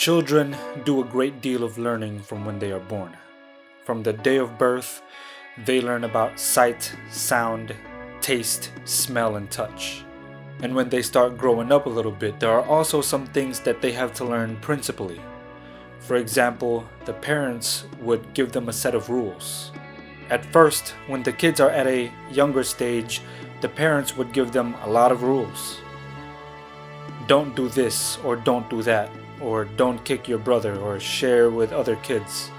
Children do a great deal of learning from when they are born. From the day of birth, they learn about sight, sound, taste, smell, and touch. And when they start growing up a little bit, there are also some things that they have to learn principally. For example, the parents would give them a set of rules. At first, when the kids are at a younger stage, the parents would give them a lot of rules. Don't do this, or don't do that, or don't kick your brother, or share with other kids.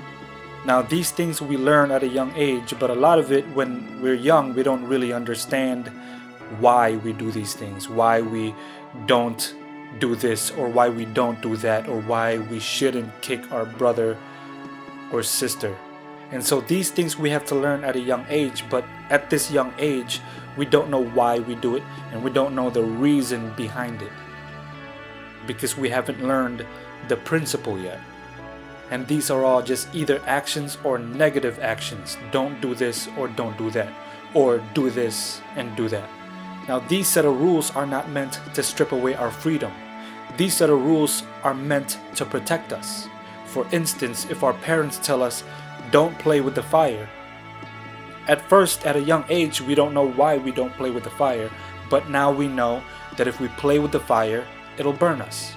Now, these things we learn at a young age, but a lot of it when we're young, we don't really understand why we do these things, why we don't do this, or why we don't do that, or why we shouldn't kick our brother or sister. And so these things we have to learn at a young age, but at this young age, we don't know why we do it, and we don't know the reason behind it, because we haven't learned the principle yet. And these are all just either actions or negative actions. Don't do this or don't do that, or do this and do that. Now, these set of rules are not meant to strip away our freedom. These set of rules are meant to protect us. For instance, if our parents tell us, don't play with the fire. At first, at a young age, we don't know why we don't play with the fire, but now we know that if we play with the fire, it'll burn us.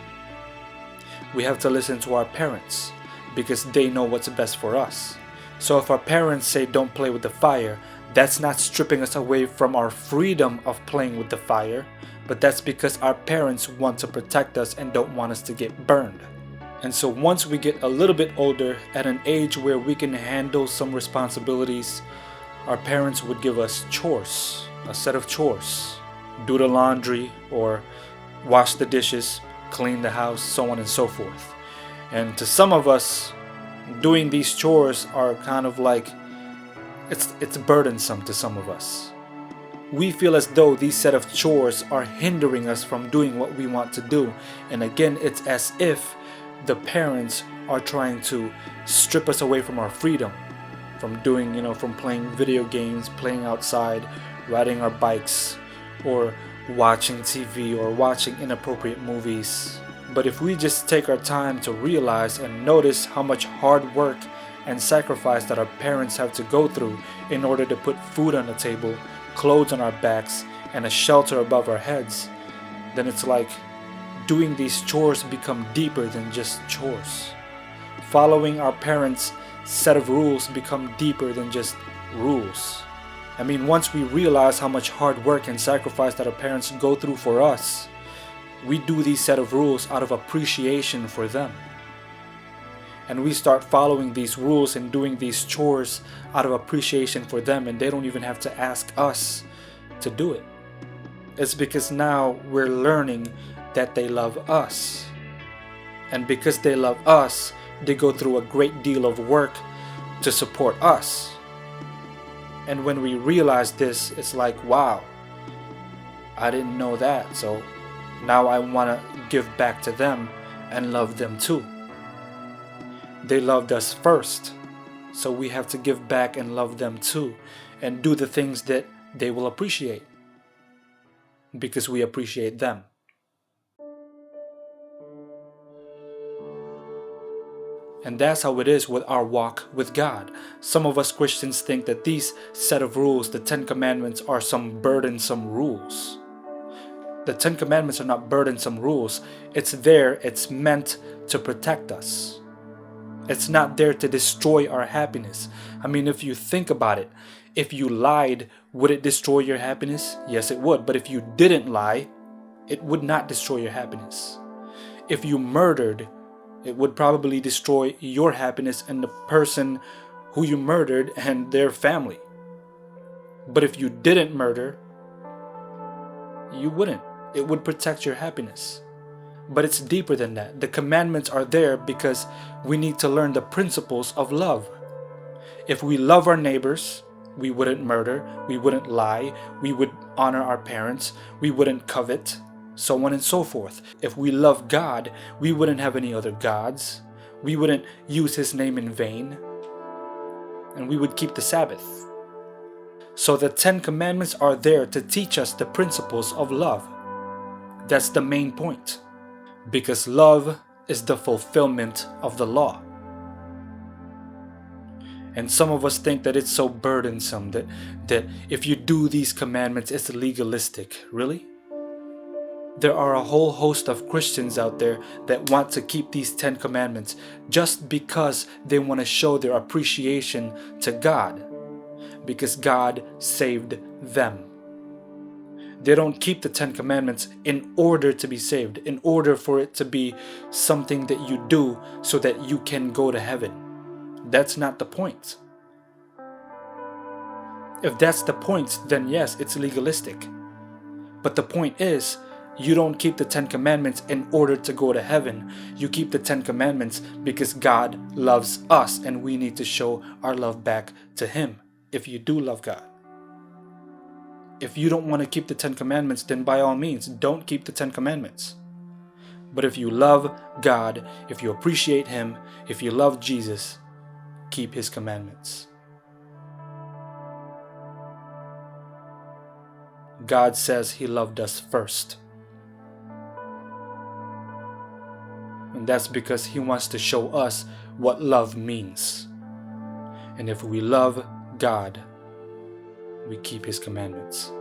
We have to listen to our parents because they know what's best for us. So if our parents say don't play with the fire, that's not stripping us away from our freedom of playing with the fire, but that's because our parents want to protect us and don't want us to get burned. And so once we get a little bit older, at an age where we can handle some responsibilities, our parents would give us chores, a set of chores. Do the laundry, or wash the dishes, clean the house, so on and so forth. And to some of us, doing these chores are kind of like, it's burdensome to some of us. We feel as though these set of chores are hindering us from doing what we want to do. And again, it's as if the parents are trying to strip us away from our freedom, from doing, from playing video games, playing outside, riding our bikes, or watching TV, or watching inappropriate movies. But if we just take our time to realize and notice how much hard work and sacrifice that our parents have to go through in order to put food on the table, clothes on our backs, and a shelter above our heads, then it's like doing these chores become deeper than just chores. Following our parents' set of rules become deeper than just rules. I mean, once we realize how much hard work and sacrifice that our parents go through for us, we do these set of rules out of appreciation for them. And we start following these rules and doing these chores out of appreciation for them, and they don't even have to ask us to do it. It's because now we're learning that they love us. And because they love us, they go through a great deal of work to support us. And when we realize this, it's like, wow, I didn't know that. So now I want to give back to them and love them too. They loved us first, so we have to give back and love them too, and do the things that they will appreciate, because we appreciate them. And that's how it is with our walk with God. Some of us Christians think that these set of rules, the 10 Commandments, are some burdensome rules. The 10 Commandments are not burdensome rules. It's there, it's meant to protect us. It's not there to destroy our happiness. I mean, if you think about it, if you lied, would it destroy your happiness? Yes, it would. But if you didn't lie, it would not destroy your happiness. If you murdered, it would probably destroy your happiness and the person who you murdered and their family. But if you didn't murder, you wouldn't. It would protect your happiness. But it's deeper than that. The commandments are there because we need to learn the principles of love. If we love our neighbors, we wouldn't murder, we wouldn't lie, we would honor our parents, we wouldn't covet, so on and so forth. If we love God, we wouldn't have any other gods, we wouldn't use His name in vain, and we would keep the Sabbath. So the 10 Commandments are there to teach us the principles of love. That's the main point. Because love is the fulfillment of the law. And some of us think that it's so burdensome that if you do these commandments, it's legalistic. Really? There are a whole host of Christians out there that want to keep these 10 commandments just because they want to show their appreciation to God, because God saved them. They don't keep the 10 commandments in order to be saved, in order for it to be something that you do so that you can go to heaven. That's not the point. If that's the point, then yes, it's legalistic. But the point is, you don't keep the 10 commandments in order to go to heaven. You keep the 10 commandments because God loves us and we need to show our love back to Him if you do love God. If you don't want to keep the 10 commandments, then by all means, don't keep the 10 commandments. But if you love God, if you appreciate Him, if you love Jesus, keep His commandments. God says He loved us first. And that's because He wants to show us what love means. And if we love God, we keep His commandments.